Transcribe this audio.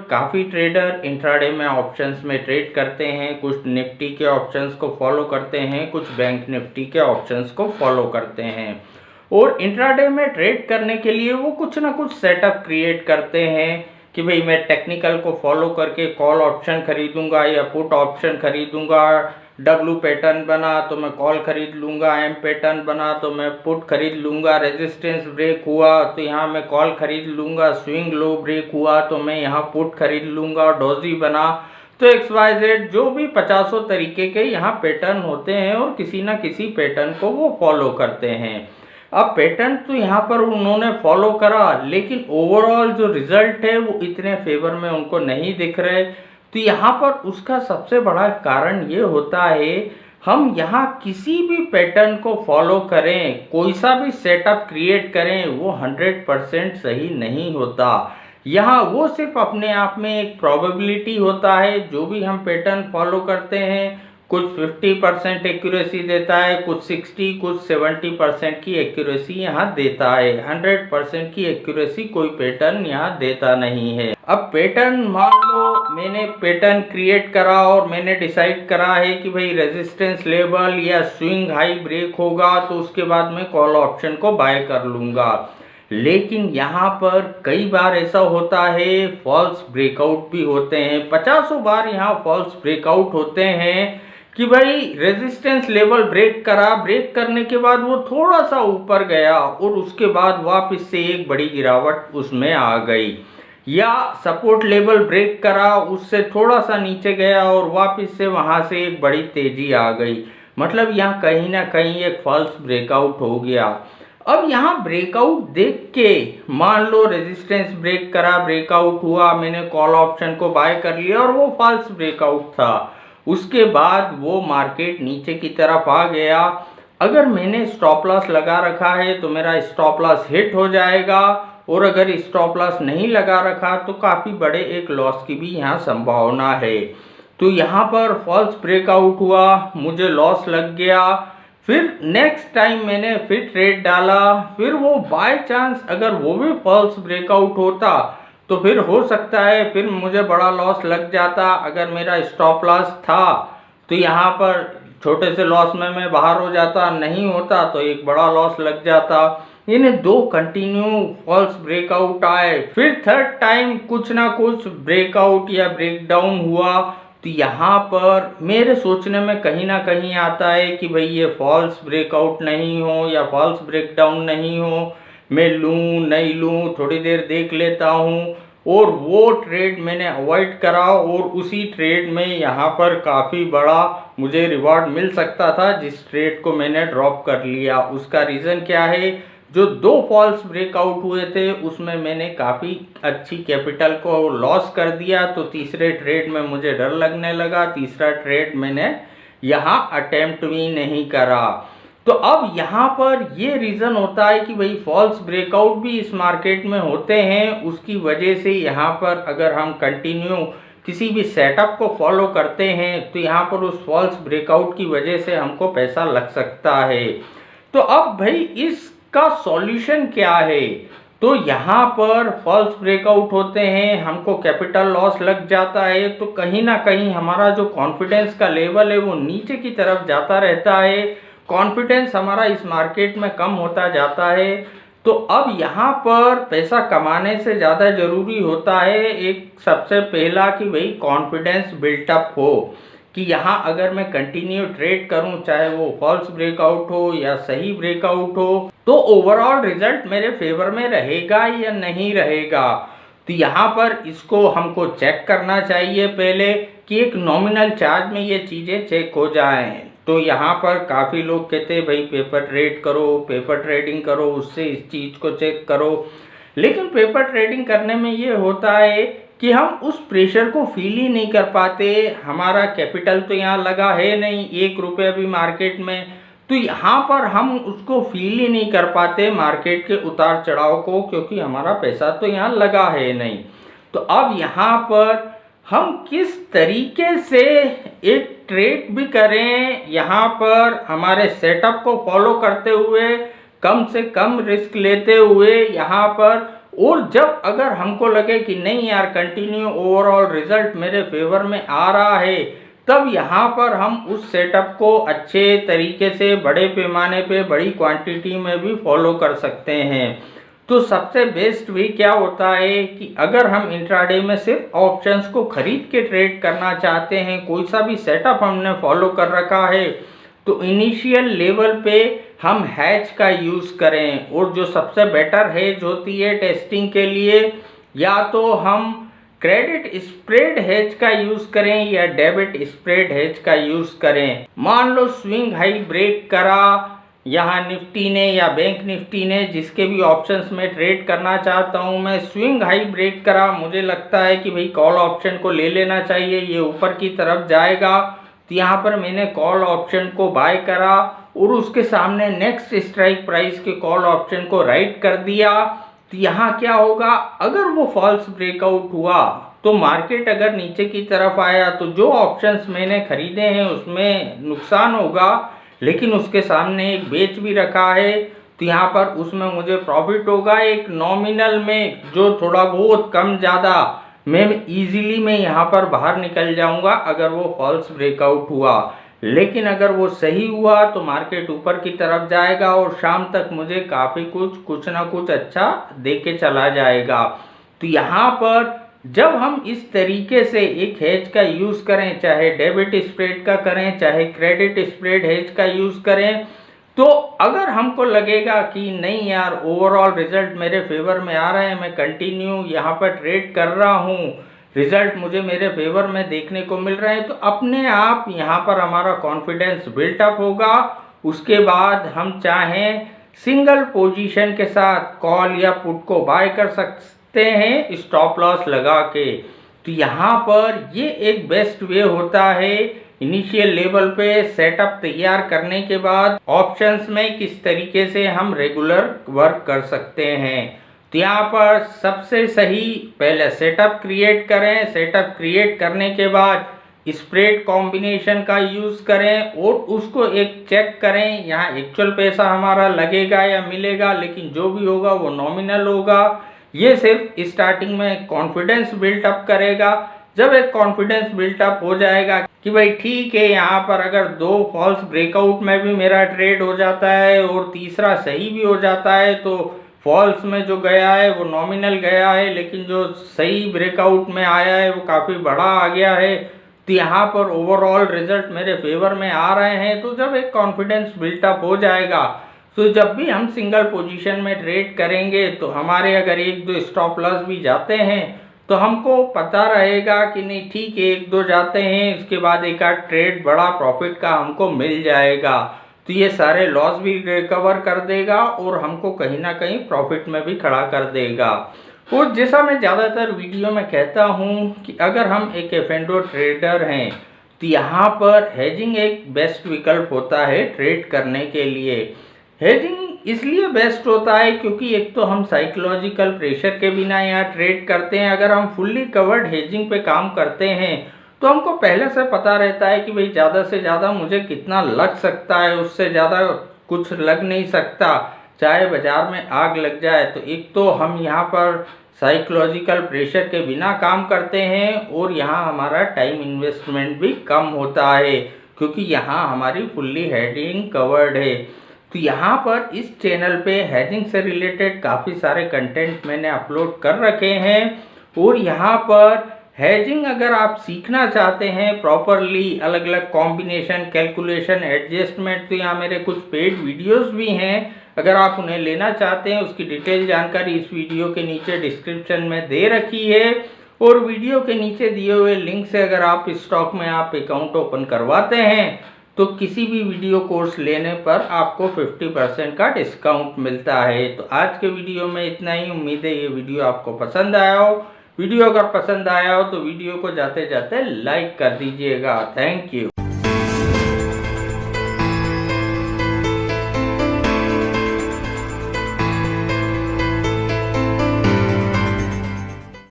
काफ़ी trader intraday में options में ट्रेड करते हैं, कुछ निफ्टी के ऑप्शंस को फॉलो करते हैं, कुछ बैंक निफ्टी के ऑप्शंस को फॉलो करते हैं। और इंट्राडे में ट्रेड करने के लिए वो कुछ ना कुछ सेटअप क्रिएट करते हैं कि भाई मैं टेक्निकल को फॉलो करके कॉल ऑप्शन खरीदूंगा या पुट ऑप्शन खरीदूंगा। डब्लू पैटर्न बना तो मैं कॉल खरीद लूँगा, एम पैटर्न बना तो मैं पुट खरीद लूँगा, रेजिस्टेंस ब्रेक हुआ तो यहाँ मैं कॉल खरीद लूँगा, स्विंग लो ब्रेक हुआ तो मैं यहाँ पुट खरीद लूँगा, डोजी बना तो XYZ जो भी 50 तरीके के यहाँ पैटर्न होते हैं और किसी ना किसी पैटर्न को वो फॉलो करते हैं। अब पैटर्न तो यहाँ पर उन्होंने फॉलो करा, लेकिन ओवरऑल जो रिजल्ट है वो इतने फेवर में उनको नहीं दिख रहे। तो यहाँ पर उसका सबसे बड़ा कारण ये होता है, हम यहाँ किसी भी पैटर्न को फॉलो करें, कोई सा भी सेटअप क्रिएट करें, वो 100% सही नहीं होता। यहाँ वो सिर्फ अपने आप में एक प्रोबेबिलिटी होता है। जो भी हम पैटर्न फॉलो करते हैं, कुछ 50% एक्यूरेसी देता है, कुछ 60, कुछ 70% की एक्यूरेसी यहाँ देता है। 100% की एक्यूरेसी कोई पैटर्न यहाँ देता नहीं है। अब पैटर्न मान लो मैंने पैटर्न क्रिएट करा और मैंने डिसाइड करा है कि भाई रेजिस्टेंस लेवल या स्विंग हाई ब्रेक होगा तो उसके बाद मैं कॉल ऑप्शन को बाय कर लूँगा। लेकिन यहाँ पर कई बार ऐसा होता है, फॉल्स ब्रेकआउट भी होते हैं। 50 बार यहाँ फॉल्स ब्रेकआउट होते हैं कि भाई रेजिस्टेंस लेवल ब्रेक करा, ब्रेक करने के बाद वो थोड़ा सा ऊपर गया और उसके बाद वापस से एक बड़ी गिरावट उसमें आ गई, या सपोर्ट लेवल ब्रेक करा, उससे थोड़ा सा नीचे गया और वापस से वहाँ से एक बड़ी तेजी आ गई। मतलब यहाँ कहीं ना कहीं एक फॉल्स ब्रेकआउट हो गया। अब यहाँ ब्रेकआउट देख के मान लो रेजिस्टेंस ब्रेक करा, ब्रेकआउट हुआ, मैंने कॉल ऑप्शन को बाय कर लिया और वो फॉल्स ब्रेकआउट था। उसके बाद वो मार्केट नीचे की तरफ आ गया। अगर मैंने स्टॉप लॉस लगा रखा है तो मेरा स्टॉप लॉस हिट हो जाएगा, और अगर स्टॉप लॉस नहीं लगा रखा तो काफ़ी बड़े एक लॉस की भी यहाँ संभावना है। तो यहाँ पर फॉल्स ब्रेकआउट हुआ, मुझे लॉस लग गया। फिर नेक्स्ट टाइम मैंने फिर ट्रेड डाला, फिर वो बाय चांस अगर वो भी फॉल्स ब्रेकआउट होता तो फिर हो सकता है फिर मुझे बड़ा लॉस लग जाता। अगर मेरा स्टॉप लॉस था तो यहाँ पर छोटे से लॉस में मैं बाहर हो जाता, नहीं होता तो एक बड़ा लॉस लग जाता। इन्हें 2 कंटिन्यू फॉल्स ब्रेकआउट आए, फिर थर्ड टाइम कुछ ना कुछ ब्रेकआउट या ब्रेकडाउन हुआ। तो यहाँ पर मेरे सोचने में कहीं ना कहीं आता है कि भाई ये फॉल्स ब्रेकआउट नहीं हो या फॉल्स ब्रेकडाउन नहीं हो, मैं लूँ नहीं लूँ, थोड़ी देर देख लेता हूँ। और वो ट्रेड मैंने अवॉइड करा और उसी ट्रेड में यहाँ पर काफ़ी बड़ा मुझे रिवॉर्ड मिल सकता था जिस ट्रेड को मैंने ड्रॉप कर लिया। उसका रीज़न क्या है, जो 2 फॉल्स ब्रेकआउट हुए थे उसमें मैंने काफ़ी अच्छी कैपिटल को लॉस कर दिया। तो तीसरे ट्रेड में मुझे डर लगने लगा, तीसरा ट्रेड मैंने यहाँ अटेम्प्ट भी नहीं करा। तो अब यहाँ पर ये रीज़न होता है कि भाई फॉल्स ब्रेकआउट भी इस मार्केट में होते हैं। उसकी वजह से यहाँ पर अगर हम कंटिन्यू किसी भी सेटअप को फॉलो करते हैं तो यहाँ पर उस फॉल्स ब्रेकआउट की वजह से हमको पैसा लग सकता है। तो अब भाई इसका सॉल्यूशन क्या है, तो यहाँ पर फॉल्स ब्रेकआउट होते हैं, हमको कैपिटल लॉस लग जाता है, तो कहीं ना कहीं हमारा जो कॉन्फिडेंस का लेवल है वो नीचे की तरफ जाता रहता है, कॉन्फिडेंस हमारा इस मार्केट में कम होता जाता है। तो अब यहाँ पर पैसा कमाने से ज़्यादा ज़रूरी होता है एक सबसे पहला कि भाई कॉन्फिडेंस बिल्टअप हो कि यहाँ अगर मैं कंटिन्यू ट्रेड करूँ, चाहे वो फॉल्स ब्रेकआउट हो या सही ब्रेकआउट हो, तो ओवरऑल रिजल्ट मेरे फेवर में रहेगा या नहीं रहेगा। तो यहाँ पर इसको हमको चेक करना चाहिए पहले कि एक नॉमिनल चार्ज में ये चीज़ें चेक हो जाएं। तो यहाँ पर काफ़ी लोग कहते हैं भाई पेपर ट्रेड करो, पेपर ट्रेडिंग करो, उससे इस चीज़ को चेक करो। लेकिन पेपर ट्रेडिंग करने में ये होता है कि हम उस प्रेशर को फील ही नहीं कर पाते। हमारा कैपिटल तो यहाँ लगा है नहीं 1 रुपया भी मार्केट में, तो यहाँ पर हम उसको फील ही नहीं कर पाते मार्केट के उतार चढ़ाव को, क्योंकि हमारा पैसा तो यहाँ लगा है नहीं। तो अब यहाँ पर हम किस तरीके से एक ट्रेड भी करें, यहाँ पर हमारे सेटअप को फॉलो करते हुए, कम से कम रिस्क लेते हुए यहाँ पर और जब अगर हमको लगे कि नहीं यार कंटिन्यू ओवरऑल रिजल्ट मेरे फेवर में आ रहा है, तब यहाँ पर हम उस सेटअप को अच्छे तरीके से बड़े पैमाने पे बड़ी क्वांटिटी में भी फॉलो कर सकते हैं। तो सबसे बेस्ट वे क्या होता है कि अगर हम इंट्राडे में सिर्फ ऑप्शंस को खरीद के ट्रेड करना चाहते हैं, कोई सा भी सेटअप हमने फॉलो कर रखा है, तो इनिशियल लेवल पे हम हैज का यूज़ करें। और जो सबसे बेटर हेज होती है टेस्टिंग के लिए, या तो हम क्रेडिट स्प्रेड हेज का यूज़ करें या डेबिट स्प्रेड हेज का यूज़ करें। मान लो स्विंग हाई ब्रेक करा यहाँ निफ्टी ने या बैंक निफ्टी ने, जिसके भी ऑप्शंस में ट्रेड करना चाहता हूँ मैं, स्विंग हाई ब्रेक करा, मुझे लगता है कि भाई कॉल ऑप्शन को ले लेना चाहिए, ये ऊपर की तरफ जाएगा। तो यहाँ पर मैंने कॉल ऑप्शन को बाय करा और उसके सामने नेक्स्ट स्ट्राइक प्राइस के कॉल ऑप्शन को राइट कर दिया। तो यहाँ क्या होगा, अगर वो फॉल्स ब्रेकआउट हुआ तो मार्केट अगर नीचे की तरफ आया तो जो ऑप्शंस मैंने खरीदे हैं उसमें नुकसान होगा, लेकिन उसके सामने एक बेच भी रखा है तो यहाँ पर उसमें मुझे प्रॉफिट होगा। एक नॉमिनल में जो थोड़ा बहुत कम ज़्यादा मैं इजीली मैं यहाँ पर बाहर निकल जाऊँगा अगर वो फॉल्स ब्रेकआउट हुआ। लेकिन अगर वो सही हुआ तो मार्केट ऊपर की तरफ जाएगा और शाम तक मुझे काफ़ी कुछ ना कुछ अच्छा दे के चला जाएगा। तो यहाँ पर जब हम इस तरीके से एक हेज का यूज़ करें, चाहे डेबिट स्प्रेड का करें चाहे क्रेडिट स्प्रेड हेज का यूज़ करें, तो अगर हमको लगेगा कि नहीं यार ओवरऑल रिजल्ट मेरे फेवर में आ रहे हैं, मैं कंटिन्यू यहाँ पर ट्रेड कर रहा हूँ, रिजल्ट मुझे मेरे फेवर में देखने को मिल रहे हैं, तो अपने आप यहाँ पर हमारा कॉन्फिडेंस बिल्टअप होगा। उसके बाद हम चाहें सिंगल पोजीशन के साथ कॉल या पुट को बाय कर सकते हैं स्टॉप लॉस लगा के। तो यहाँ पर ये एक बेस्ट वे होता है इनिशियल लेवल पे सेटअप तैयार करने के बाद ऑप्शंस में किस तरीके से हम रेगुलर वर्क कर सकते हैं। तो यहाँ पर सबसे सही पहले सेटअप क्रिएट करें, सेटअप क्रिएट करने के बाद स्प्रेड कॉम्बिनेशन का यूज़ करें और उसको एक चेक करें यहाँ एक्चुअल पैसा हमारा लगेगा या मिलेगा, लेकिन जो भी होगा वो नॉमिनल होगा। ये सिर्फ स्टार्टिंग में कॉन्फिडेंस बिल्टअप करेगा। जब एक कॉन्फिडेंस बिल्टअप हो जाएगा कि भाई ठीक है, यहाँ पर अगर 2 फॉल्स ब्रेकआउट में भी मेरा ट्रेड हो जाता है और तीसरा सही भी हो जाता है, तो फॉल्स में जो गया है वो नॉमिनल गया है, लेकिन जो सही ब्रेकआउट में आया है वो काफ़ी बड़ा आ गया है, तो यहाँ पर ओवरऑल रिजल्ट मेरे फेवर में आ रहे हैं। तो जब एक कॉन्फिडेंस बिल्टअप हो जाएगा तो जब भी हम सिंगल पोजीशन में ट्रेड करेंगे तो हमारे अगर 1-2 स्टॉप लॉस भी जाते हैं तो हमको पता रहेगा कि नहीं ठीक है 1-2 जाते हैं, इसके बाद एक आध ट्रेड बड़ा प्रॉफिट का हमको मिल जाएगा, तो ये सारे लॉस भी रिकवर कर देगा और हमको कहीं ना कहीं प्रॉफिट में भी खड़ा कर देगा। और जैसा मैं ज़्यादातर वीडियो में कहता हूँ कि अगर हम एक एफ&ओ ट्रेडर हैं तो यहाँ पर हेजिंग एक बेस्ट विकल्प होता है ट्रेड करने के लिए। हेजिंग इसलिए बेस्ट होता है क्योंकि एक तो हम साइकोलॉजिकल प्रेशर के बिना यहाँ ट्रेड करते हैं। अगर हम फुल्ली कवर्ड हेजिंग पे काम करते हैं तो हमको पहले से पता रहता है कि भाई ज़्यादा से ज़्यादा मुझे कितना लग सकता है, उससे ज़्यादा कुछ लग नहीं सकता, चाहे बाज़ार में आग लग जाए। तो एक तो हम यहाँ पर साइकोलॉजिकल प्रेशर के बिना काम करते हैं और यहाँ हमारा टाइम इन्वेस्टमेंट भी कम होता है क्योंकि यहाँ हमारी फुल्ली हेजिंग कवर्ड है। तो यहाँ पर इस चैनल पे हेजिंग से रिलेटेड काफ़ी सारे कंटेंट मैंने अपलोड कर रखे हैं और यहाँ पर हेजिंग अगर आप सीखना चाहते हैं प्रॉपरली, अलग अलग कॉम्बिनेशन, कैलकुलेशन, एडजस्टमेंट, तो यहाँ मेरे कुछ पेड वीडियोस भी हैं। अगर आप उन्हें लेना चाहते हैं उसकी डिटेल जानकारी इस वीडियो के नीचे डिस्क्रिप्शन में दे रखी है और वीडियो के नीचे दिए हुए लिंक से अगर आप स्टॉक में आप अकाउंट ओपन करवाते हैं तो किसी भी वीडियो कोर्स लेने पर आपको 50% का डिस्काउंट मिलता है। तो आज के वीडियो में इतना ही। उम्मीद है ये वीडियो आपको पसंद आया हो। वीडियो अगर पसंद आया हो तो वीडियो को जाते जाते लाइक कर दीजिएगा। Thank you.